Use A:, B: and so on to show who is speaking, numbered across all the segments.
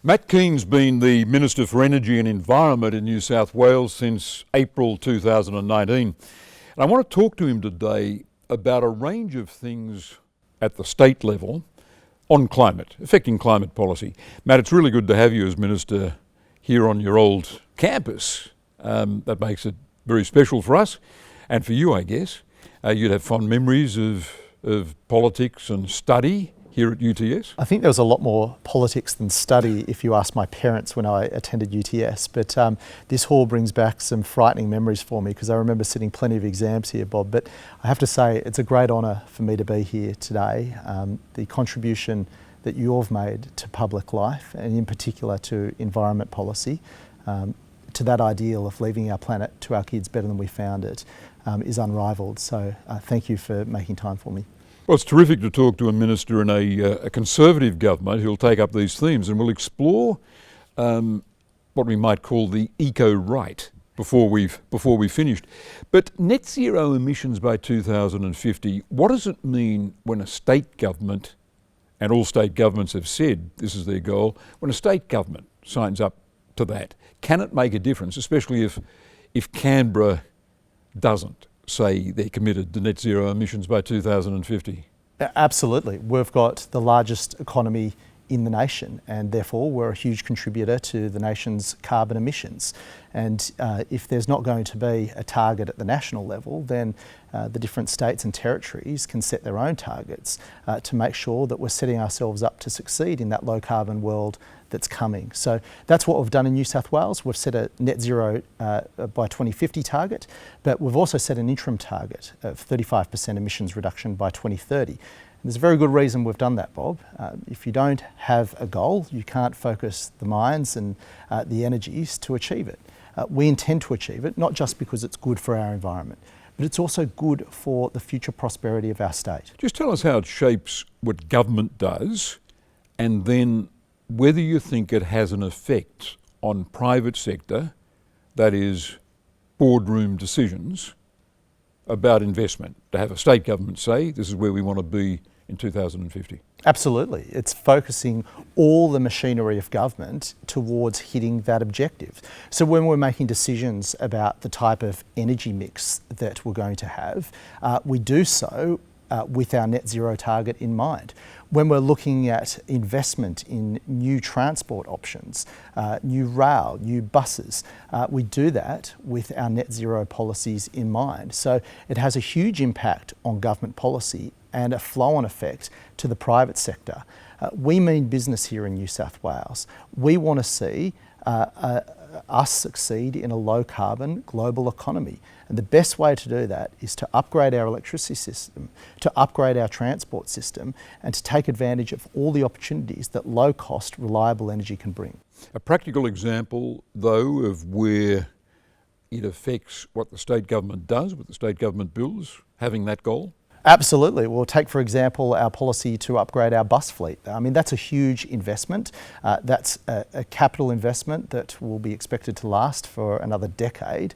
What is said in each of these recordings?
A: Matt Kean's been the Minister for Energy and Environment in New South Wales since April 2019. And I want to talk to him today about a range of things at the state level on climate, affecting climate policy. Matt, it's really good to have you as Minister here on your old campus. That makes it very special for us and for you, I guess. You'd have fond memories of politics and study here at UTS?
B: I think there was a lot more politics than study if you ask my parents when I attended UTS, but this hall brings back some frightening memories for me because I remember sitting plenty of exams here, Bob, but I have to say it's a great honour for me to be here today. The contribution that you have made to public life and in particular to environment policy, to that ideal of leaving our planet to our kids better than we found it, is unrivalled. So thank you for making time for me.
A: Well, it's terrific to talk to a minister in a Conservative government who'll take up these themes, and we'll explore what we might call the eco-right before we've finished. But net zero emissions by 2050, what does it mean when a state government, and all state governments have said this is their goal, when a state government signs up to that? Can it make a difference, especially if Canberra doesn't say they're committed to net zero emissions by 2050?
B: Absolutely. We've got the largest economy in the nation and therefore we're a huge contributor to the nation's carbon emissions. And if there's not going to be a target at the national level, then the different states and territories can set their own targets to make sure that we're setting ourselves up to succeed in that low carbon world that's coming. So that's what we've done in New South Wales. We've set a net zero by 2050 target, but we've also set an interim target of 35% emissions reduction by 2030. And there's a very good reason we've done that, Bob. If you don't have a goal, you can't focus the minds and the energies to achieve it. We intend to achieve it, not just because it's good for our environment, but it's also good for the future prosperity of our state.
A: Just tell us how it shapes what government does, and then whether you think it has an effect on private sector, that is boardroom decisions about investment, to have a state government say this is where we want to be in 2050.
B: Absolutely. It's focusing all the machinery of government towards hitting that objective. So when we're making decisions about the type of energy mix that we're going to have, we do so with our net zero target in mind. When we're looking at investment in new transport options, new rail, new buses, we do that with our net zero policies in mind. So it has a huge impact on government policy and a flow-on effect to the private sector. We mean business here in New South Wales. We want to see us succeed in a low-carbon global economy. And the best way to do that is to upgrade our electricity system, to upgrade our transport system, and to take advantage of all the opportunities that low-cost, reliable energy can bring.
A: A practical example, though, of where it affects what the state government does, what the state government builds, having that goal?
B: Absolutely. We'll take, for example, our policy to upgrade our bus fleet. I mean, that's a huge investment. That's a capital investment that will be expected to last for another decade.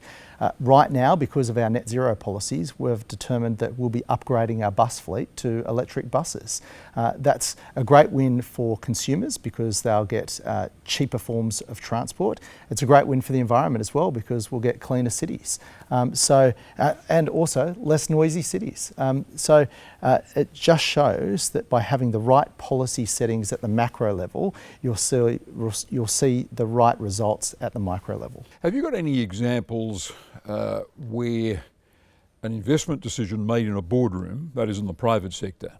B: Right now, because of our net zero policies, we've determined that we'll be upgrading our bus fleet to electric buses. That's a great win for consumers because they'll get cheaper forms of transport. It's a great win for the environment as well because we'll get cleaner cities. And also less noisy cities. So it just shows that by having the right policy settings at the macro level, you'll see the right results at the micro level.
A: Have you got any examples where an investment decision made in a boardroom, that is in the private sector,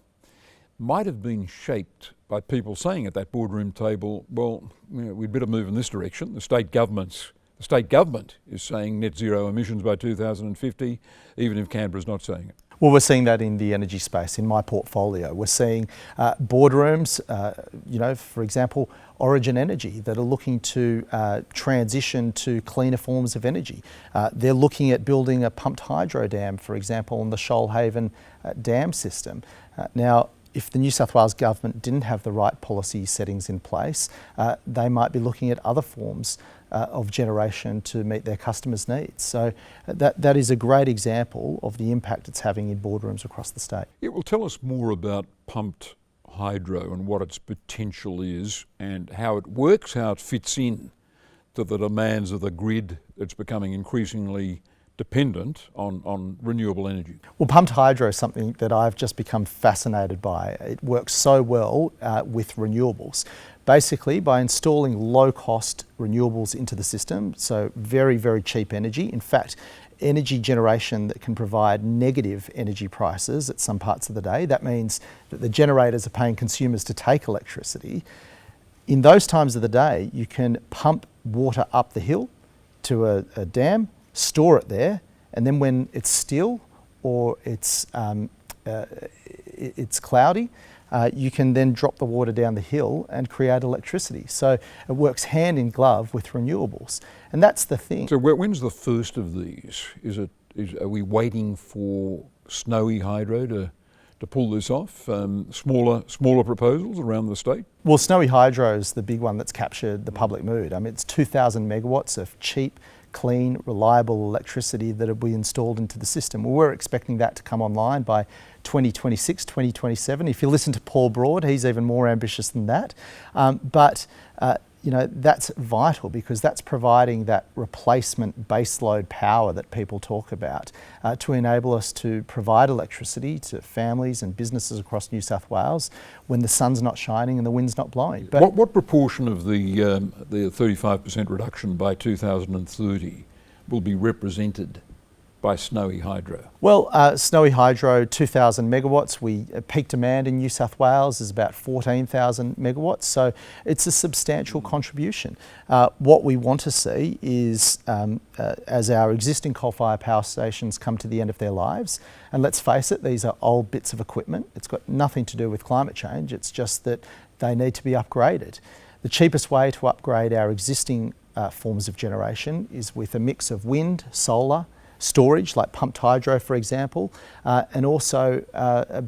A: might have been shaped by people saying at that boardroom table, well, we'd better move in this direction. The state government is saying net zero emissions by 2050, even if Canberra's not saying it.
B: Well, we're seeing that in the energy space, in my portfolio. We're seeing boardrooms, for example, Origin Energy, that are looking to transition to cleaner forms of energy. They're looking at building a pumped hydro dam, for example, on the Shoalhaven dam system. Now, if the New South Wales government didn't have the right policy settings in place, they might be looking at other forms of generation to meet their customers' needs. So that is a great example of the impact it's having in boardrooms across the state.
A: It will tell us more about pumped hydro and what its potential is and how it works, how it fits in to the demands of the grid that's becoming increasingly dependent on renewable energy?
B: Well, pumped hydro is something that I've just become fascinated by. It works so well with renewables. Basically, by installing low-cost renewables into the system, so very, very cheap energy. In fact, energy generation that can provide negative energy prices at some parts of the day. That means that the generators are paying consumers to take electricity. In those times of the day, you can pump water up the hill to a dam, store it there, and then when it's still or it's cloudy, you can then drop the water down the hill and create electricity. So it works hand in glove with renewables, and that's the thing.
A: So when's the first of these? Are we waiting for snowy hydro to pull this off? Smaller proposals around the state?
B: Well, snowy hydro is the big one that's captured the public mood. I mean, it's 2,000 megawatts of cheap, clean, reliable electricity that will be installed into the system. Well, we're expecting that to come online by 2026, 2027. If you listen to Paul Broad, he's even more ambitious than that. But that's vital because that's providing that replacement baseload power that people talk about to enable us to provide electricity to families and businesses across New South Wales when the sun's not shining and the wind's not blowing.
A: But what proportion of the 35% reduction by 2030 will be represented by snowy hydro?
B: Well, snowy hydro, 2,000 megawatts. Peak demand in New South Wales is about 14,000 megawatts, so it's a substantial contribution. What we want to see is, as our existing coal-fired power stations come to the end of their lives, and let's face it, these are old bits of equipment. It's got nothing to do with climate change, it's just that they need to be upgraded. The cheapest way to upgrade our existing forms of generation is with a mix of wind, solar, storage like pumped hydro, for example, and also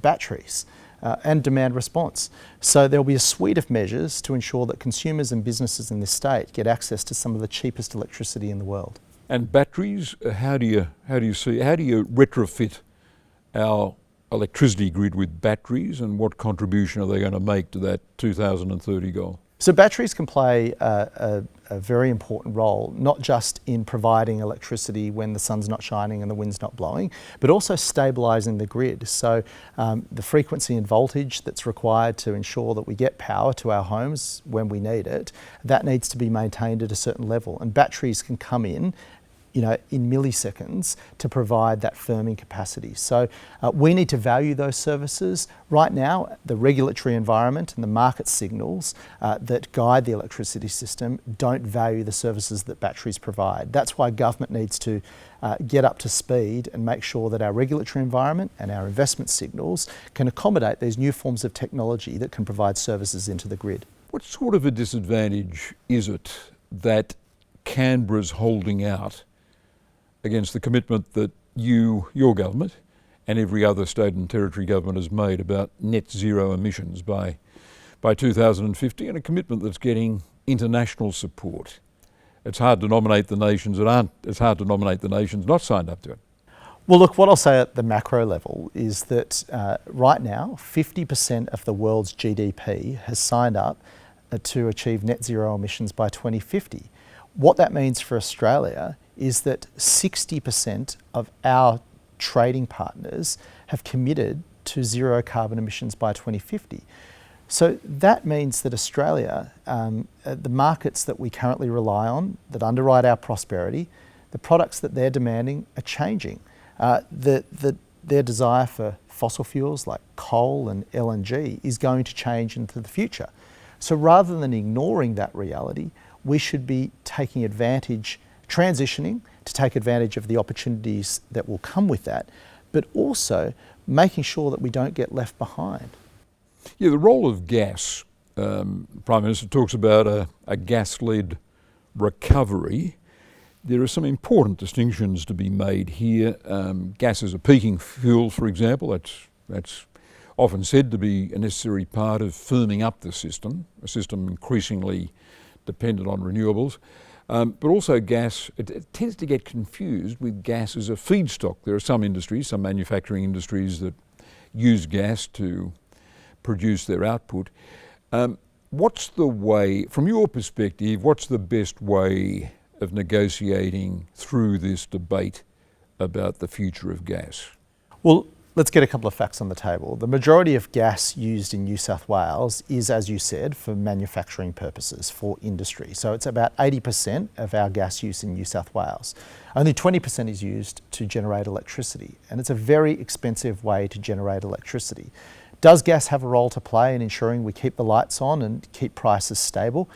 B: batteries and demand response. So there'll be a suite of measures to ensure that consumers and businesses in this state get access to some of the cheapest electricity in the world. And
A: batteries, how do you retrofit our electricity grid with batteries, and what contribution are they going to make to that 2030 goal?
B: So batteries can play a very important role, not just in providing electricity when the sun's not shining and the wind's not blowing, but also stabilising the grid. So the frequency and voltage that's required to ensure that we get power to our homes when we need it, that needs to be maintained at a certain level. And batteries can come in milliseconds to provide that firming capacity. So we need to value those services. Right now, the regulatory environment and the market signals that guide the electricity system don't value the services that batteries provide. That's why government needs to get up to speed and make sure that our regulatory environment and our investment signals can accommodate these new forms of technology that can provide services into the grid.
A: What sort of a disadvantage is it that Canberra's holding out against the commitment that your government and every other state and territory government has made about net zero emissions by 2050, and a commitment that's getting international support? It's hard to nominate the nations that aren't. It's hard to nominate the nations not signed up to it.
B: Well, look, what I'll say at the macro level is that right now, 50% of the world's GDP has signed up to achieve net zero emissions by 2050. What that means for Australia is that 60% of our trading partners have committed to zero carbon emissions by 2050. So that means that Australia, the markets that we currently rely on, that underwrite our prosperity, the products that they're demanding are changing. Their desire for fossil fuels like coal and LNG is going to change into the future. So rather than ignoring that reality, we should be taking advantage, transitioning to take advantage of the opportunities that will come with that, but also making sure that we don't get left behind.
A: Yeah, the role of gas. Prime Minister talks about a gas-led recovery. There are some important distinctions to be made here. Gas is a peaking fuel, for example. That's often said to be a necessary part of firming up the system, a system increasingly dependent on renewables. But also gas, it tends to get confused with gas as a feedstock. There are some industries, some manufacturing industries that use gas to produce their output. What's the way, from your perspective, what's the best way of negotiating through this debate about the future of gas?
B: Well, let's get a couple of facts on the table. The majority of gas used in New South Wales is, as you said, for manufacturing purposes, for industry. So it's about 80% of our gas use in New South Wales. Only 20% is used to generate electricity, and it's a very expensive way to generate electricity. Does gas have a role to play in ensuring we keep the lights on and keep prices stable?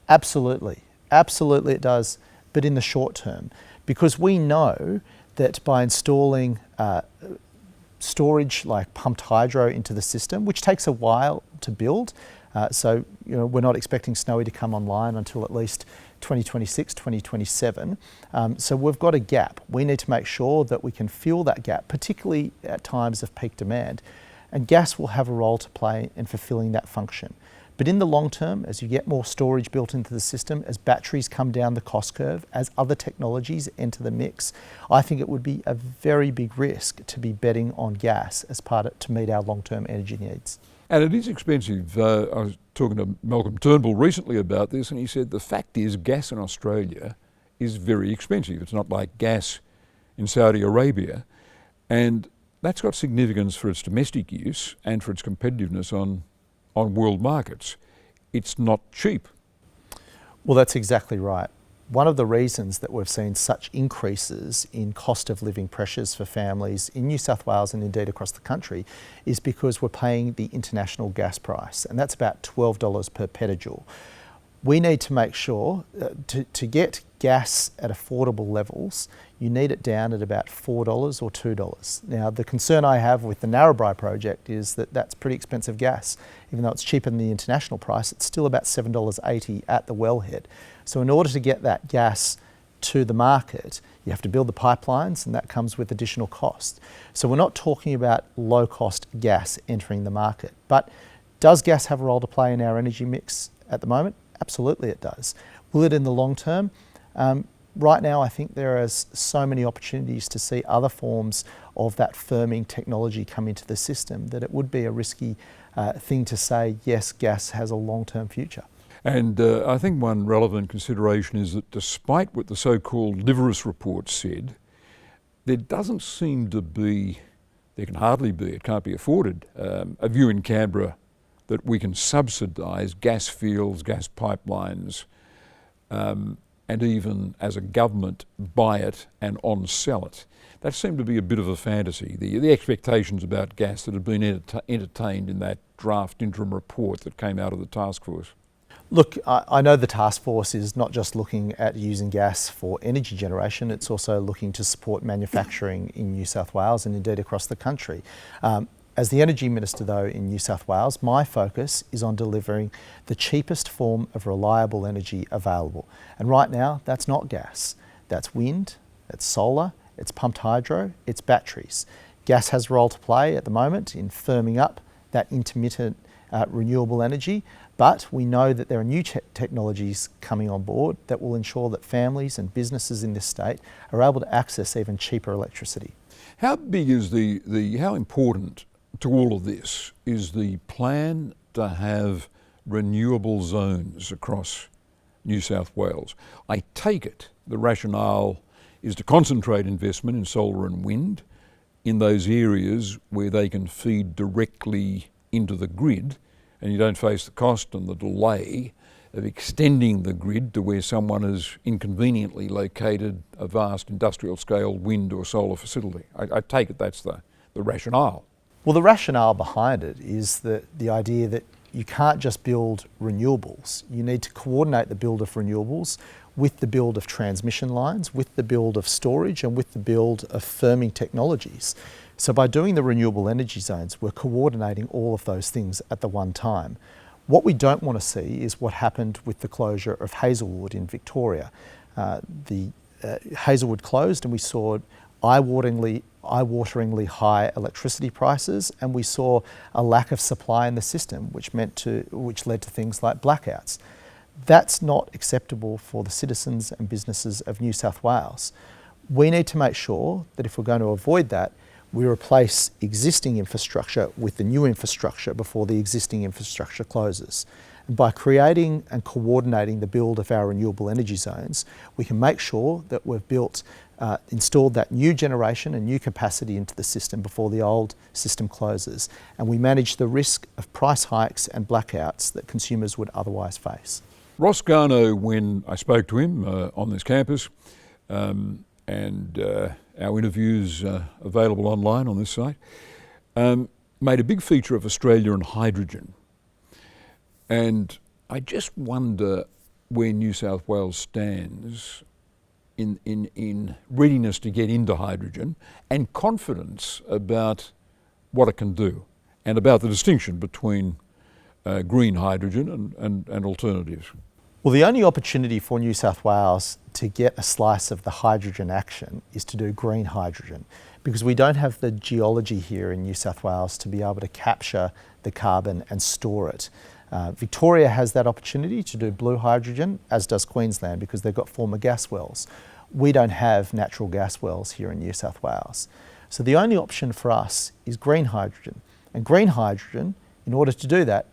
B: Absolutely. Absolutely it does, but in the short term. Because we know that by installing storage like pumped hydro into the system, which takes a while to build, so we're not expecting Snowy to come online until at least 2026, 2027. So we've got a gap. We need to make sure that we can fill that gap, particularly at times of peak demand. And gas will have a role to play in fulfilling that function. But in the long term, as you get more storage built into the system, as batteries come down the cost curve, as other technologies enter the mix, I think it would be a very big risk to be betting on gas as part of to meet our long-term energy needs.
A: And it is expensive. I was talking to Malcolm Turnbull recently about this, and he said the fact is gas in Australia is very expensive. It's not like gas in Saudi Arabia. And that's got significance for its domestic use and for its competitiveness on world markets. It's not cheap.
B: Well, that's exactly right. One of the reasons that we've seen such increases in cost of living pressures for families in New South Wales and indeed across the country is because we're paying the international gas price, and that's about $12 per petajoule. We need to make sure to get gas at affordable levels, you need it down at about $4 or $2. Now, the concern I have with the Narrabri project is that that's pretty expensive gas. Even though it's cheaper than the international price, it's still about $7.80 at the wellhead. So in order to get that gas to the market, you have to build the pipelines, and that comes with additional cost. So we're not talking about low-cost gas entering the market. But does gas have a role to play in our energy mix at the moment? Absolutely it does. Will it in the long term? Right now, I think there are so many opportunities to see other forms of that firming technology come into the system that it would be a risky thing to say, yes, gas has a long-term future.
A: And I think one relevant consideration is that despite what the so-called Liveris report said, there doesn't seem to be, there can hardly be, it can't be afforded, a view in Canberra that we can subsidise gas fields, gas pipelines, and even as a government buy it and on-sell it. That seemed to be a bit of a fantasy. The expectations about gas that had been entertained in that draft interim report that came out of the task force.
B: Look, I know the task force is not just looking at using gas for energy generation, it's also looking to support manufacturing in New South Wales and indeed across the country. As the Energy Minister, though, in New South Wales, my focus is on delivering the cheapest form of reliable energy available. And right now, that's not gas. That's wind, it's solar, it's pumped hydro, it's batteries. Gas has a role to play at the moment in firming up that intermittent renewable energy, but we know that there are new technologies coming on board that will ensure that families and businesses in this state are able to access even cheaper electricity.
A: How big is how important to all of this is the plan to have renewable zones across New South Wales? I take it the rationale is to concentrate investment in solar and wind in those areas where they can feed directly into the grid, and you don't face the cost and the delay of extending the grid to where someone has inconveniently located a vast industrial scale wind or solar facility. I take it that's the rationale.
B: Well, the rationale behind it is the idea that you can't just build renewables. You need to coordinate the build of renewables with the build of transmission lines, with the build of storage, and with the build of firming technologies. So by doing the renewable energy zones, we're coordinating all of those things at the one time. What we don't want to see is what happened with the closure of Hazelwood in Victoria. Hazelwood closed and we saw eye-wateringly high electricity prices, and we saw a lack of supply in the system, which led to things like blackouts. That's not acceptable for the citizens and businesses of New South Wales. We need to make sure that if we're going to avoid that, We replace existing infrastructure with the new infrastructure before the existing infrastructure closes. And by creating and coordinating the build of our renewable energy zones, we can make sure that we've installed that new generation and new capacity into the system before the old system closes. And we manage the risk of price hikes and blackouts that consumers would otherwise face.
A: Ross Garneau, when I spoke to him on this campus, our interviews available online on this site, made a big feature of Australia and hydrogen. And I just wonder where New South Wales stands in readiness to get into hydrogen and confidence about what it can do and about the distinction between green hydrogen and alternatives.
B: Well, the only opportunity for New South Wales to get a slice of the hydrogen action is to do green hydrogen, because we don't have the geology here in New South Wales to be able to capture the carbon and store it. Victoria has that opportunity to do blue hydrogen, as does Queensland, because they've got former gas wells. We don't have natural gas wells here in New South Wales. So the only option for us is green hydrogen. And green hydrogen, in order to do that,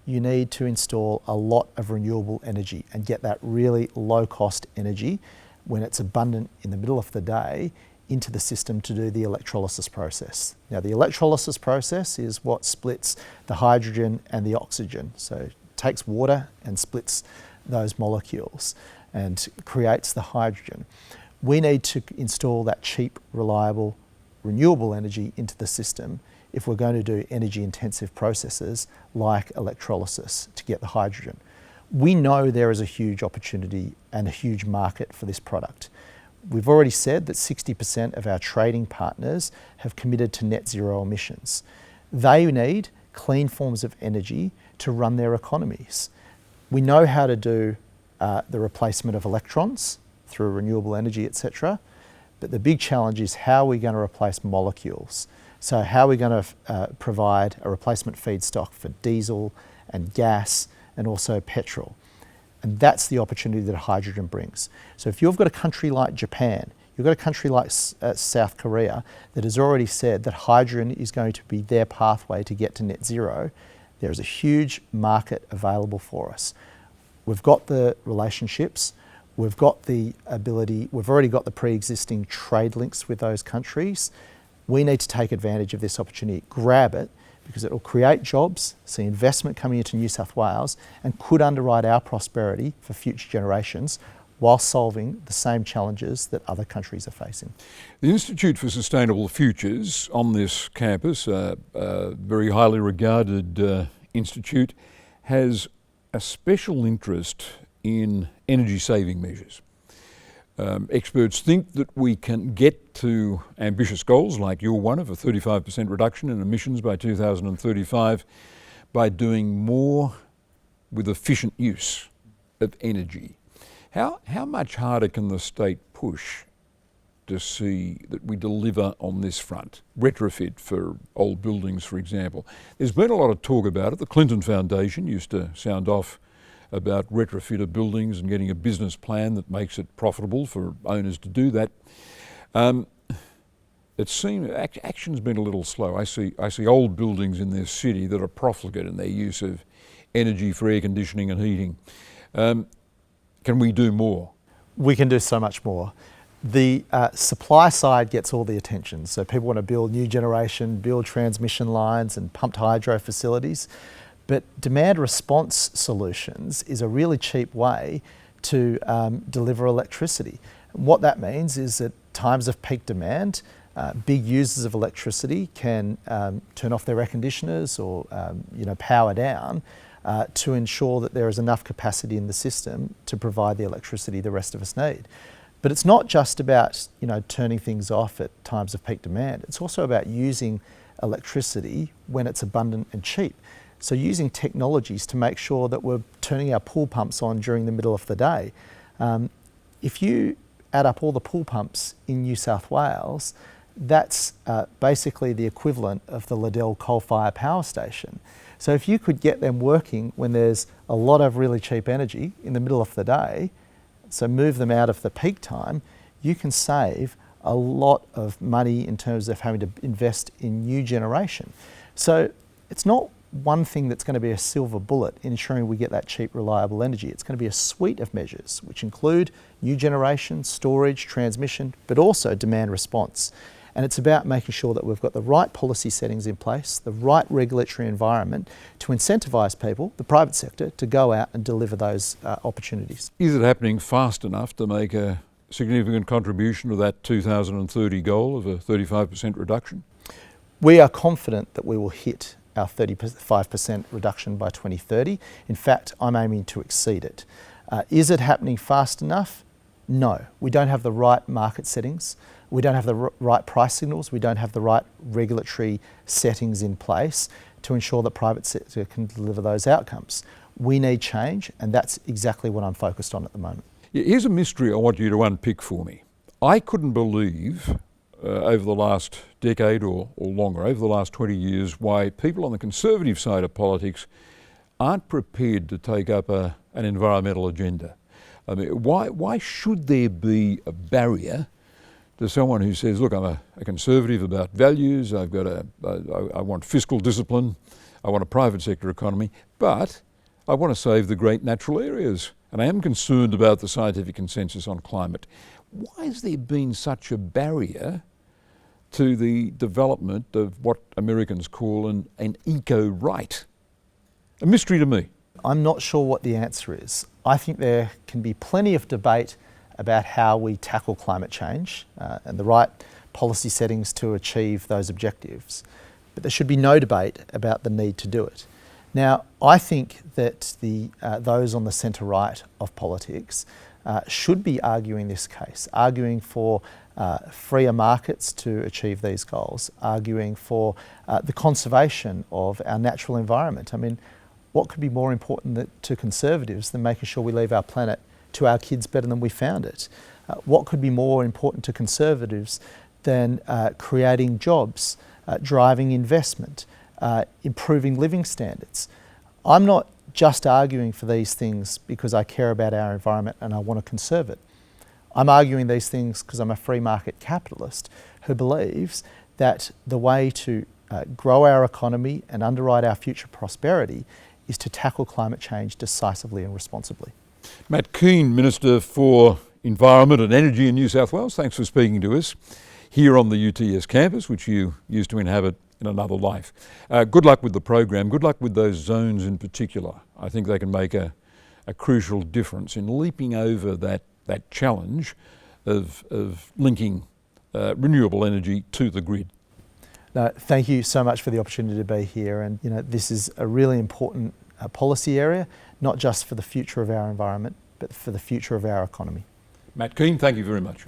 B: you need to install a lot of renewable energy and get that really low cost energy when it's abundant in the middle of the day into the system to do the electrolysis process. Now, the electrolysis process is what splits the hydrogen and the oxygen. So it takes water and splits those molecules and creates the hydrogen. We need to install that cheap, reliable, renewable energy into the system if we're going to do energy intensive processes like electrolysis to get the hydrogen. We know there is a huge opportunity and a huge market for this product. We've already said that 60% of our trading partners have committed to net zero emissions. They need clean forms of energy to run their economies. We know how to do the replacement of electrons through renewable energy, etc. But the big challenge is how are we going to replace molecules? So how are we going to provide a replacement feedstock for diesel and gas and also petrol? And that's the opportunity that hydrogen brings. So if you've got a country like Japan, you've got a country like South Korea that has already said that hydrogen is going to be their pathway to get to net zero, there is a huge market available for us. We've got the relationships, we've got the ability, we've already got the pre-existing trade links with those countries. We need to take advantage of this opportunity, grab it, because it will create jobs, see investment coming into New South Wales, and could underwrite our prosperity for future generations while solving the same challenges that other countries are facing.
A: The Institute for Sustainable Futures on this campus, a very highly regarded institute, has a special interest in energy saving measures. Experts think that we can get to ambitious goals like your one of a 35% reduction in emissions by 2035 by doing more with efficient use of energy. How much harder can the state push to see that we deliver on this front? Retrofit for old buildings, for example. There's been a lot of talk about it. The Clinton Foundation used to sound off about retrofit of buildings and getting a business plan that makes it profitable for owners to do that. It seems action's been a little slow. I see old buildings in this city that are profligate in their use of energy for air conditioning and heating. Can we do more?
B: We can do so much more. The supply side gets all the attention. So people want to build new generation, build transmission lines and pumped hydro facilities. But demand response solutions is a really cheap way to deliver electricity. What that means is that times of peak demand, big users of electricity can turn off their air conditioners or power down to ensure that there is enough capacity in the system to provide the electricity the rest of us need. But it's not just about turning things off at times of peak demand. It's also about using electricity when it's abundant and cheap. So using technologies to make sure that we're turning our pool pumps on during the middle of the day. If you add up all the pool pumps in New South Wales, that's basically the equivalent of the Liddell coal-fired power station. So if you could get them working when there's a lot of really cheap energy in the middle of the day, so move them out of the peak time, you can save a lot of money in terms of having to invest in new generation. So it's not one thing that's going to be a silver bullet in ensuring we get that cheap, reliable energy. It's going to be a suite of measures which include new generation, storage, transmission, but also demand response. And it's about making sure that we've got the right policy settings in place, the right regulatory environment to incentivise people, the private sector, to go out and deliver those opportunities.
A: Is it happening fast enough to make a significant contribution to that 2030 goal of a 35% reduction?
B: We are confident that we will hit our 35% reduction by 2030. In fact, I'm aiming to exceed it. Is it happening fast enough? No. We don't have the right market settings. We don't have the right price signals. We don't have the right regulatory settings in place to ensure that private sector can deliver those outcomes. We need change, and that's exactly what I'm focused on at the moment.
A: Here's a mystery I want you to unpick for me. I couldn't believe over the last decade or longer, over the last 20 years, why people on the conservative side of politics aren't prepared to take up an environmental agenda. I mean, why should there be a barrier to someone who says, look, I'm a conservative about values, I want fiscal discipline, I want a private sector economy, but I want to save the great natural areas, and I am concerned about the scientific consensus on climate. Why has there been such a barrier to the development of what Americans call an eco-right? A mystery to me.
B: I'm not sure what the answer is. I think there can be plenty of debate about how we tackle climate change and the right policy settings to achieve those objectives. But there should be no debate about the need to do it. Now, I think that those on the centre-right of politics should be arguing this case, arguing for freer markets to achieve these goals, arguing for the conservation of our natural environment. I mean, what could be more important to conservatives than making sure we leave our planet to our kids better than we found it? What could be more important to conservatives than creating jobs, driving investment, improving living standards? I'm not just arguing for these things because I care about our environment and I want to conserve it. I'm arguing these things because I'm a free market capitalist who believes that the way to grow our economy and underwrite our future prosperity is to tackle climate change decisively and responsibly.
A: Matt Kean, Minister for Environment and Energy in New South Wales, thanks for speaking to us here on the UTS campus, which you used to inhabit in another life. Good luck with the program. Good luck with those zones in particular. I think they can make a crucial difference in leaping over that challenge of linking renewable energy to the grid.
B: No, thank you so much for the opportunity to be here. And this is a really important policy area, not just for the future of our environment, but for the future of our economy.
A: Matt Kean, thank you very much.